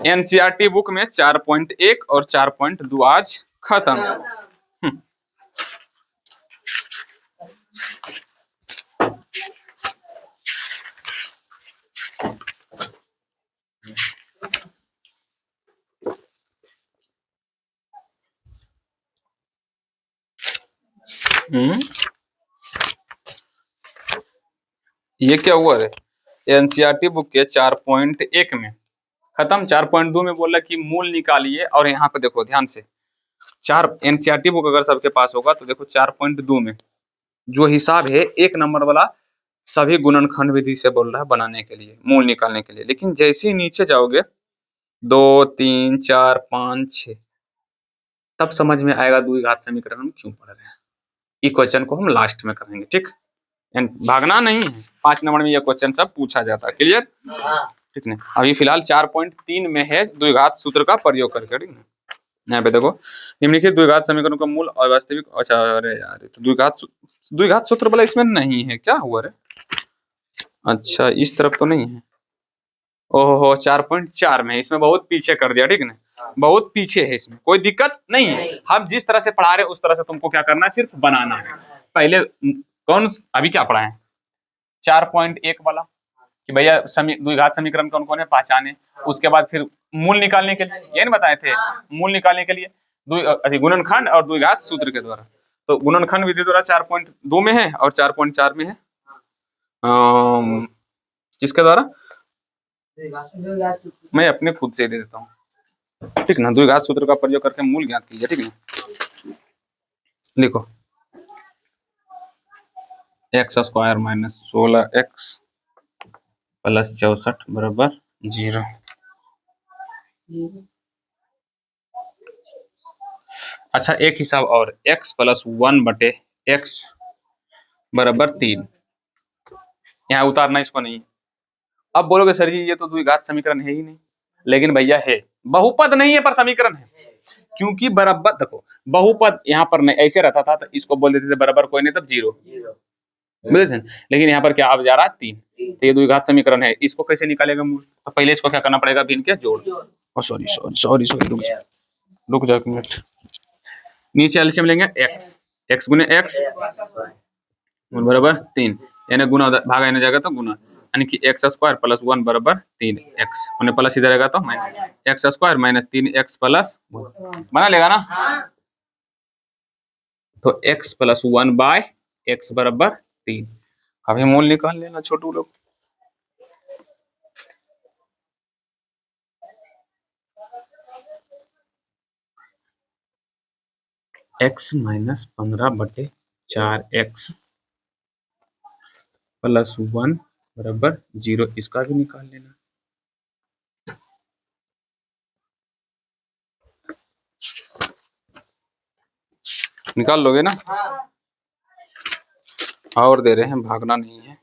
एनसीईआरटी बुक में 4.1 और 4.2 आज खत्म। ये क्या हुआ रे? एनसीईआरटी बुक के 4.1 में खत्म। 4.2 में बोला कि मूल निकालिए, और यहाँ पे देखो ध्यान से, एनसीईआरटी बुक अगर सबके पास होगा तो देखो 4.2 में जो हिसाब है 1 नंबर वाला सभी गुणनखंड विधि से बोल रहा है बनाने के लिए, मूल निकालने के लिए। लेकिन जैसे ही नीचे जाओगे 2, 3, 4, 5, 6 तब समझ में आएगा द्विघात समीकरण हम क्यों पढ़ रहे हैं। इस क्वेश्चन को हम लास्ट में करेंगे, ठीक? भागना नहीं है, 5 नंबर में यह क्वेश्चन सब पूछा जाता है। क्लियर? ठीक है। अभी फिलहाल 4.3 में है द्विघात सूत्र का प्रयोग करके, ठीक है। यहाँ पे देखो निम्नलिखित द्विघात समीकरणों का मूल और वास्तविक, अच्छा अरे यार तो द्विघात सूत्र वाला इसमें नहीं है, क्या हुआ रे? अच्छा इस तरफ तो नहीं है। ओहो 4.4 में, इसमें बहुत पीछे कर दिया, ठीक है ना? बहुत पीछे है, इसमें कोई दिक्कत नहीं है। हम जिस तरह से पढ़ा रहे हैं उस तरह से तुमको क्या करना है, सिर्फ बनाना है। पहले कौन अभी क्या पढ़ा है 4.1 वाला कि भैया द्विघात समीकरण कौन कौन है पहचाने। उसके बाद फिर मूल निकालने के लिए, ये नहीं बताए थे, मूल निकालने के लिए गुणनखंड और द्विघात सूत्र के द्वारा। तो गुणनखंड विधि द्वारा 4.2 में है और 4.4 में है। किसके द्वारा? मैं अपने खुद से दे देता हूँ, ठीक ना। द्विघात सूत्र का प्रयोग करके मूल ज्ञात कीजिए, ठीक ना। लिखो x² - 16x + 64 बराबर 0। अच्छा एक हिसाब और, x + 1 बटे x बराबर 3। यहाँ उतारना इसको नहीं। अब बोलोगे सर जी ये तो द्विघात समीकरण है ही नहीं। लेकिन भैया है, बहुपद नहीं है पर समीकरण है। क्योंकि बराबर देखो बहुपद यहाँ पर नहीं ऐसे रहता था तो इसको बोल देते थे बराबर कोई नहीं तब 0, लेकिन यहाँ पर क्या अब जा रहा है 3, तो ये द्विघात समीकरण है। इसको कैसे निकालेगा मूल? तो पहले इसको क्या करना पड़ेगा, भिन्न के जोड़। सॉरी सॉरी सॉरी सॉरी रुक जाओ एक मिनट। नीचे एलसीएम लेंगे x, x गुने x बराबर 3, यानी गुना भागा यानी जाएगा तो गुना, यानी कि x² + 1 बराबर 3x, उन्हें प्लस इधर रहेगा तो -x² - 3x + 1 बना लेगा ना। तो x + 1/x बराबर 3। अभी मूल निकाल लेना छोटू लोग। x - 15/4x + 1 बराबर 0, इसका भी निकाल लेना। निकाल लोगे ना? और दे रहे हैं, भागना नहीं है।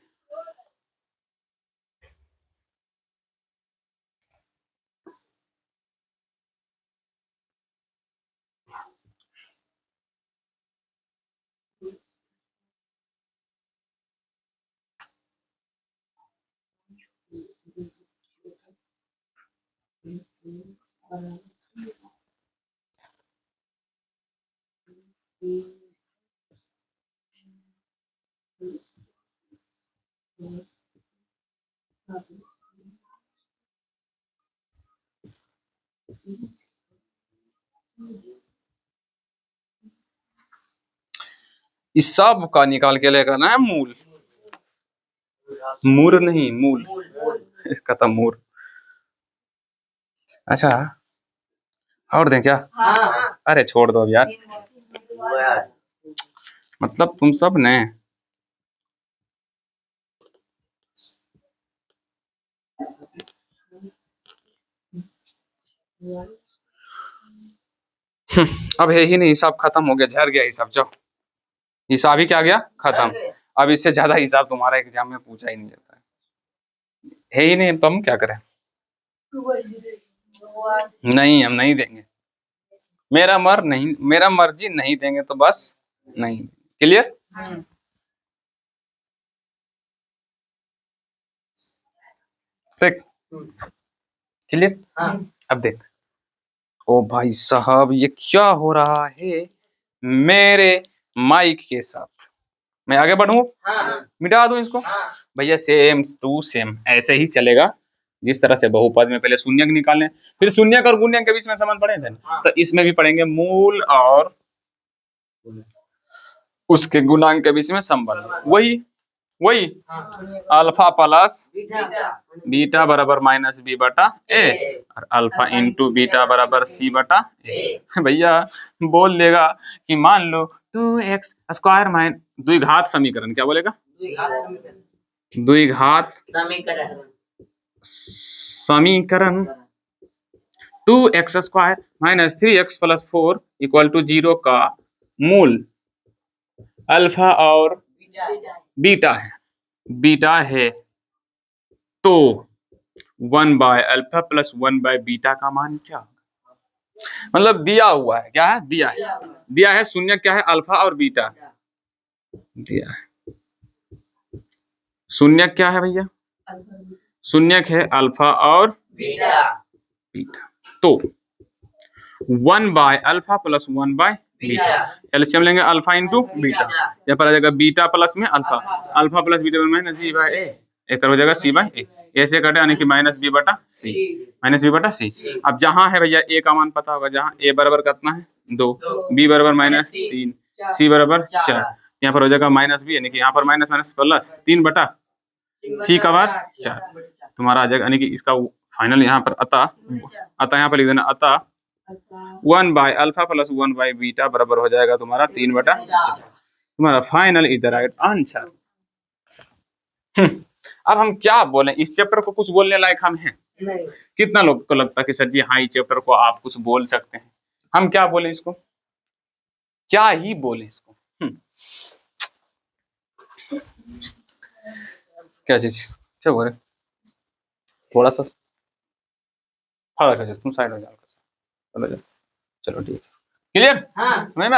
इस सब का निकाल के लेकर ना मूल, मूर नहीं मूल, इसका था मूर। अच्छा और दें क्या? हाँ। अरे छोड़ दो यार, मतलब तुम सब ने अब है ही नहीं, हिसाब खत्म हो गया, झड़ गया हिसाब। जाओ, हिसाब ही क्या गया, खत्म। अब इससे ज्यादा हिसाब तुम्हारा एग्जाम में पूछा ही नहीं जाता है ही नहीं, तो हम क्या करें? नहीं, हम नहीं देंगे, मेरा मर्जी नहीं देंगे तो बस नहीं। क्लियर? देख क्लियर। अब देख, ओ भाई साहब ये क्या हो रहा है मेरे माइक के साथ? मैं आगे बढ़ूं? मिटा दूं इसको? भैया सेम टू सेम ऐसे ही चलेगा। जिस तरह से बहुपद में पहले शून्यक निकालें, फिर शून्यक और गुण्यक के बीच में संबंध पढ़े थे ना, तो इसमें भी पढ़ेंगे मूल और उसके गुणांक के बीच में संबंध। वही अल्फा प्लस बीटा बराबर माइनस बी बटा ए, और अल्फा इंटू बीटा बराबर सी बटा ए। भैया बोल देगा कि मान लो 2x स्क्वायर माइनस द्विघात समीकरण, क्या बोलेगा? द्विघात समीकरण 2x square minus 3x plus 4 equal to 0 का मूल अल्फा और बीटा है तो 1 by alpha plus 1 by beta का मान क्या? मतलब दिया हुआ है, क्या है? दिया है शून्य क्या है? अल्फा और बीटा दिया है। शून्य क्या है भैया? शून्य है अल्फा और बीटा। तो 1 by alpha plus 1 by beta, LCM लेंगे अल्फा इंटू बीटा, यहाँ पर आ जाएगा बीटा प्लस में alpha, alpha plus beta minus b by a, एक हो जाएगा सी बाय ए, ऐसे कटे यानी कि माइनस बी बटा सी। अब जहां है भैया ए का मान पता होगा, जहां ए बराबर कितना है 2, बी बराबर माइनस 3, सी बराबर 4, यहाँ पर हो जाएगा माइनस बी यानी कि यहाँ पर माइनस माइनस प्लस 3 बटा सी का बार 4 तुम्हारा आ जाएगा, यानी कि इसका फाइनल यहाँ पर अतः यहाँ पर लिख देना, अतः 1 by alpha plus 1 by beta बराबर हो जाएगा तुम्हारा 3 बटा 4। तुम्हारा final is the right answer. अब हम क्या बोलें, इस चैप्टर को कुछ बोलने लायक हम हैं? कितना लोग को लगता है कि सर जी हाँ, इस चैप्टर को आप कुछ बोल सकते हैं? हम क्या बोले इसको, क्या ही बोले इसको? क्या चीज, क्या बोले? थोड़ा सा तुम साइड हो जाओ, चलो ठीक है, क्लियर? मैं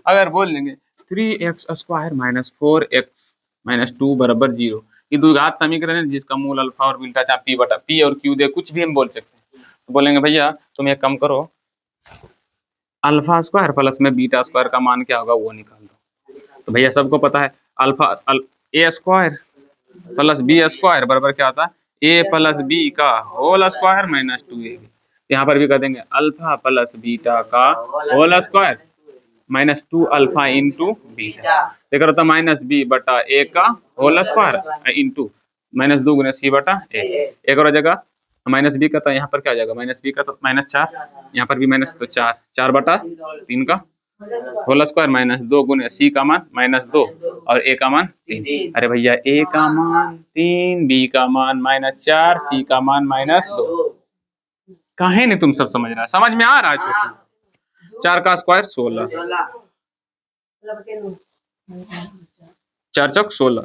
अगर बोल देंगे 3x square minus 4x minus 2 बराबर 0, ये द्विघात समीकरण है जिसका मूल अल्फा और बीटा चाहे पी बटा पी और क्यू दे, कुछ भी हम बोल सकते हैं। तो बोलेंगे भैया तुम एक कम करो, अल्फा स्क्वायर प्लस में बीटा स्क्वायर का मान क्या होगा वो निकाल दो। तो भैया सबको पता है alpha A square plus B square बराबर क्या होता है? ए प्लस बी का होल स्क्वायर माइनस 2ab। यहाँ पर भी कर देंगे अल्फा प्लस बीटा का whole square minus 2 alpha into beta, देखा होता माइनस बी बटा ए का होल स्क्वायर इंटू माइनस 2 गुना सी बटा ए, एक और जगह माइनस बी का, तो यहाँ पर क्या आ जाएगा माइनस बी का तो माइनस 4, यहाँ पर भी माइनस, तो 4 बटा 3 का होल स्क्वायर माइनस 2 गुना सी का मान माइनस 2 और ए का मान 3। अरे भैया ए का मान 3, बी का मान माइनस 4, सी का मान माइनस 2। काहे नहीं तुम सब समझ रहा है? समझ में आ रहा है छोटू? 4 का स्क्वायर 16, 4 चौक 16,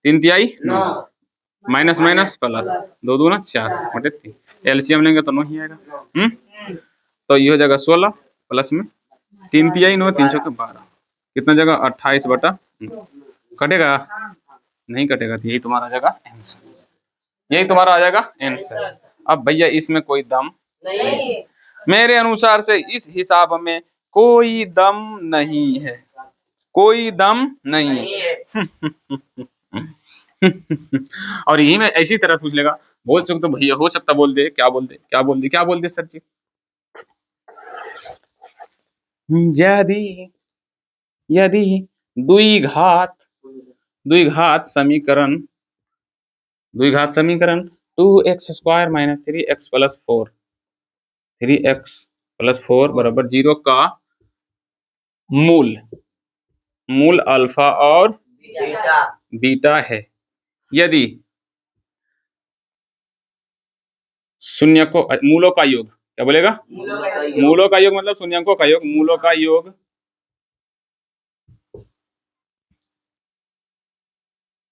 3 तिहाई 9, माइनस माइनस प्लस 2 दूना 4 बटे 3, एलसीएम लेंगे तो 9 ही आएगा। तो ये हो जाएगा 16 प्लस में 3 तिहाई 9, 3 चौके 12, कितना जगह 28 बटा, कटेगा नहीं कटेगा, तो यही तुम्हारा आ जाएगा आंसर, यही तुम्हारा आ जाएगा आंसर। अब भैया इसमें कोई दम नहीं, मेरे अनुसार से इस हिसाब में कोई दम नहीं है, कोई दम नहीं है। और यही में ऐसी तरह पूछ लेगा, बोल सकते तो भैया हो सकता बोल दे, क्या बोल दे, क्या बोल दे, क्या बोल दे सर जी। यदि यदि द्विघात समीकरण 2x² - 3x + 4 बराबर 0 का मूल अल्फा और बीटा है, यदि शून्य को मूलों का योग, क्या बोलेगा, मूलों का योग मतलब शून्यकों का योग, मूलों का योग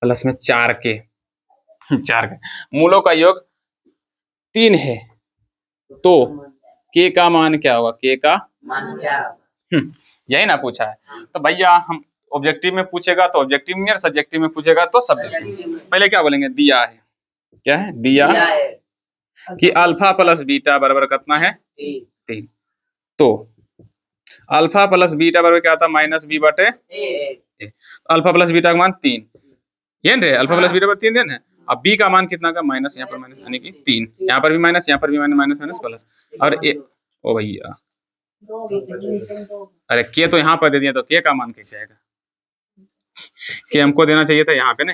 प्लस में 4 के मूलों का योग 3 है, तो के का मान क्या होगा, के का मान क्या, यही ना पूछा है। तो भैया हम ऑब्जेक्टिव में पूछेगा तो ऑब्जेक्टिव में, सब्जेक्टिव में पूछेगा तो सब्जेक्टिव। पहले क्या बोलेंगे, दिया है, क्या है, दिया है कि अल्फा प्लस बीटा बराबर कितना है, 3। तो अल्फा प्लस बीटा बराबर क्या आता है, -b/a। अल्फा प्लस बीटा का मान 3 ये रे, अल्फा प्लस बीटा पर 3 देन है। अब बी का मान कितना का, माइनस, यहाँ पर माइनस यानी कि 3, यहाँ पर भी माइनस, यहाँ पर भी माइनस माइनस प्लस। और ओ भैया अरे के तो यहाँ पर दे दिया, तो के का मान कैसे आएगा, के हमको देना चाहिए था यहाँ पे ना,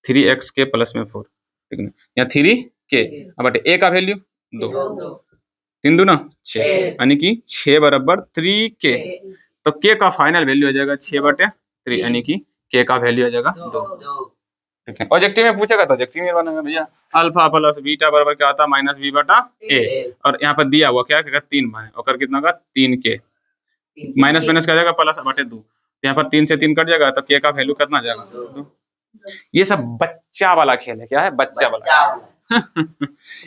3x के प्लस में 4, ठीक है, या 3 के, बट ए का वैल्यू 2, 3 दूना 6 यानी कि 6 बराबर 3 के। तो के का फाइनल वैल्यू हो जाएगा 6/3 यानी कि के का वैल्यू हो जाएगा 2। ठीक है, ऑब्जेक्टिव में पूछेगा तो ऑब्जेक्टिव में बनाएंगे भैया, अल्फा प्लस बीटा बराबर क्या आता है, -b/a। और यहाँ पर दिया हुआ क्या है, 3 बने और कितना का 3 के, माइनस माइनस क्या जाएगा प्लस बटे 2, यहाँ पर 3 से 3 कट जाएगा तो के का वैल्यू कितना जाएगा 2। ये सब बच्चा वाला खेल है, क्या है, बच्चा वाला।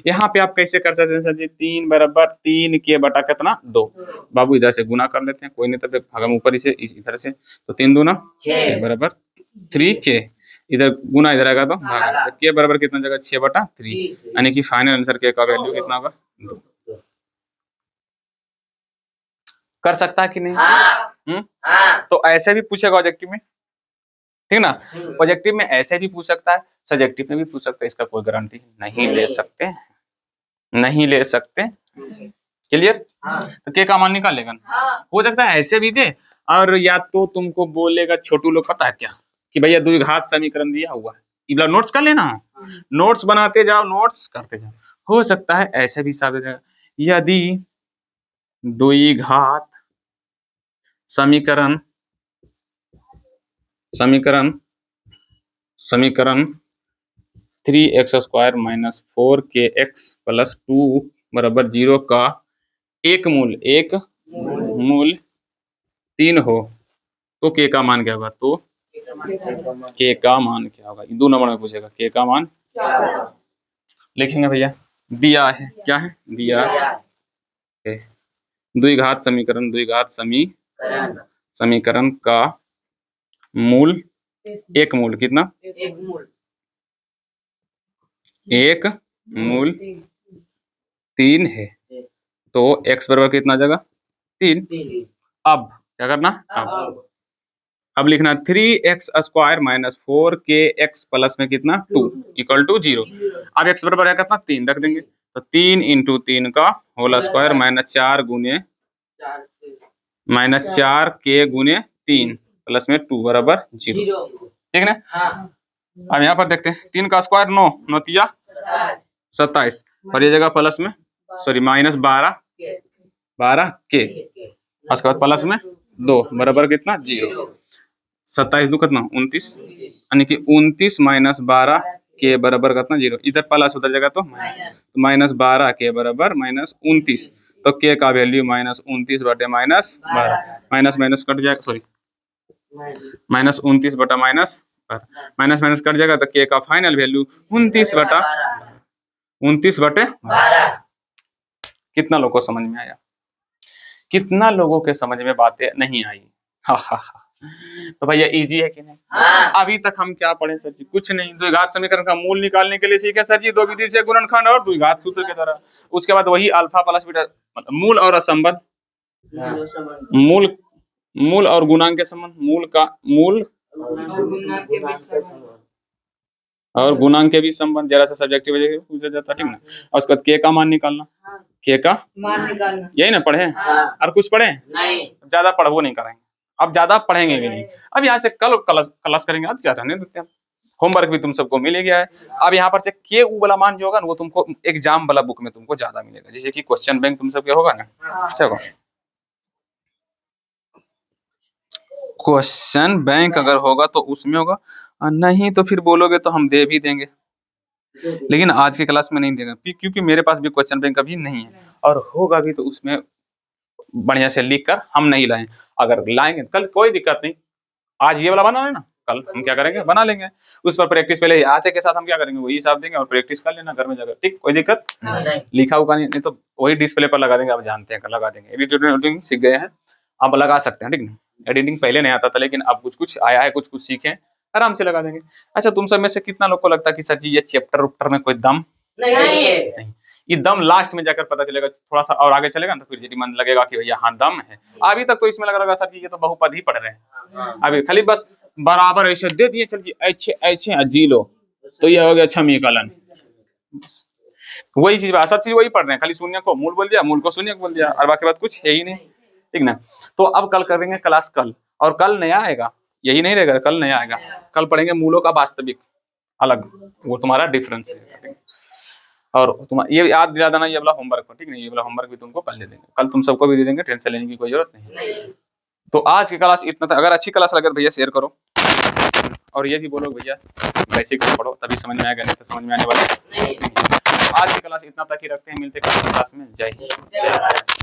यहाँ पे आप कैसे कर सकते हैं सर जी, 3 बराबर 3 के बटा कितना 2, बाबू इधर से गुना कर लेते हैं, कोई नहीं, तब भागम ऊपर से इधर से, तो 3 दूना 6 बराबर 3 के, इधर गुना इधर आएगा तो भागा, तो के बराबर कितना जगह 6/3 यानी कि फाइनल आंसर के का वैल्यू कितना होगा 2। कर सकता है कि नहीं, तो ऐसे भी पूछेगा ऑब्जेक्टिव में, ठीक ना, ऑब्जेक्टिव में ऐसे भी पूछ सकता है, सब्जेक्टिव में भी पूछ सकता है, इसका कोई गारंटी नहीं ले सकते, नहीं ले सकते, क्लियर। तो के का मान निकाल लेगा, हो सकता है ऐसे भी दे, और या तो तुमको बोलेगा, छोटू लोग पता है क्या कि भैया द्विघात समीकरण दिया हुआ है, इबला नोट्स कर लेना, नोट्स बनाते जाओ, नोट्स करते जाओ, हो सकता है ऐसे भी साबित है, यदि द्विघात समीकरण 3x² - 4kx + 2 बराबर 0 का एक मूल 3 हो, तो के का मान क्या होगा, तो के का मान क्या होगा, 2 नंबर में पूछेगा, के का मान लिखेंगे भैया, दिया है, क्या है, दिया है द्विघात समीकरण का मूल, एक मूल कितना, एक मूल 3 है, तो x बराबर कितना आ जाएगा 3। अब क्या करना, अब लिखना 3x² - 4kx प्लस में कितना 2 = 0। अब x बराबर है कितना 3 रख देंगे, तो 3 × 3 का होल स्क्वायर -4 के गुने 3 प्लस में 2 बराबर 0, ठीक है ना। अब यहाँ पर देखते हैं, 3 का स्क्वायर 9, 9 तिया 27, और ये जगह प्लस में सॉरी -12 के, उसके बाद प्लस में 2 बराबर कितना 0, 27 2 कितना 29, यानी कि 29 - 12 के बराबर कितना 0, इधर प्लस उधर जगह तो -12 के बराबर -29, तो के का वैल्यू -29 बटे -12, माइनस माइनस कट जाएगा, सॉरी -29 बटा माइनस माइनस कट जाएगा, तो के का फाइनल वैल्यू 29 बटे 12। कितना लोगों को समझ में आया, कितना लोगों के समझ में बातें नहीं आई, तो भैया इजी है कि नहीं। अभी तक हम क्या पढ़े सर जी, कुछ नहीं, द्विघात समीकरण का मूल निकालने के लिए सीखे सर जी, 2 विधि से गुणनखंड और द्विघात सूत्र के द्वारा, उसके बाद वही अल्फा प्लस बीटा मूल और असंबद्ध, मूल और गुणांक के संबंध, मूल और गुणांक के भी संबंध जरा सा सब्जेक्टिव पूछा जाता है, ठीक ना। और उसके बाद के का मान निकालना, के का मान निकालना, यही ना पढ़े। और कुछ पढ़े नहीं, ज्यादा पढ़वो नहीं करेंगे, अब ज्यादा पढ़ेंगे भी नहीं। अब यहाँ से कल क्लास करेंगे, आज क्या रहने देते हैं। होमवर्क भी तुम सबको मिल गया है। अब यहाँ पर से के उ वाला मान जो होगा ना वो तुमको एग्जाम वाला बुक में तुमको ज्यादा मिलेगा, जैसे कि क्वेश्चन बैंक तुम सबके होगा ना। चलो क्वेश्चन बैंक अगर होगा तो उसमें होगा, नहीं तो फिर बोलोगे तो हम दे भी देंगे, लेकिन आज की क्लास में नहीं देगा क्योंकि मेरे पास भी क्वेश्चन बैंक अभी नहीं है, और होगा भी तो उसमें बढ़िया से लिख कर हम नहीं लाए। अगर लाएंगे कल कोई दिक्कत नहीं, आज ये वाला बना है ना, कल हम क्या करेंगे बना लेंगे। उस पर प्रैक्टिस पहले आते के साथ हम क्या करेंगे वही हिसाब देंगे और प्रैक्टिस कर लेना घर में जाकर, ठीक, कोई दिक्कत नहीं। लिखा हुआ नहीं तो वही डिस्प्ले पर लगा देंगे, आप जानते हैं लगा देंगे। एडिटिंग सीख गए हैं, आप लगा सकते हैं, ठीक है। एडिटिंग पहले नहीं आता था, लेकिन अब कुछ कुछ आया है, कुछ कुछ सीखे, आराम से लगा देंगे। अच्छा तुम सब में से कितना लोग को लगता है कि सर जी ये चैप्टर उपटर में कोई दम नहीं, ये दम लास्ट में जाकर पता चलेगा, थोड़ा सा और आगे चलेगा ना तो फिर जी मन लगेगा कि भैया हाँ दम है। अभी तक तो इसमें लग रहा है सर जी ये तो बहुपद ही पढ़ रहे हैं, अभी खाली बस बराबर ऐसे दे दिए, चल जी अच्छे अच्छे जी लो तो ये हो गया समीकलन, वही चीज सब चीज वही पढ़ रहे हैं, खाली शून्य को मूल बोल दिया, मूल को शून्य बोल दिया, और बाकी बात कुछ है ही नहीं, ठीक ना। तो अब कल करेंगे क्लास कल, और कल नया आएगा, यही नहीं रहेगा, कल नया आएगा। कल पढ़ेंगे मूलों का वास्तविक अलग, वो तुम्हारा डिफरेंस है। और तुम ये याद दिला देना ये वाला होमवर्क को, ठीक है। ये वाला होमवर्क भी तुमको कल दे देंगे, कल तुम सबको भी दे देंगे, टेंशन लेने की कोई जरूरत नहीं। तो आज की क्लास इतना था। अगर अच्छी क्लास लगे तो भैया शेयर करो, और ये भी बोलो भैया बेसिक से पढ़ो तभी समझ में आएगा, नहीं तो समझ में आने वाला है। आज की क्लास इतना तक ही रखते हैं, मिलते हैं कल की क्लास में। जय हिंद, जय भारत।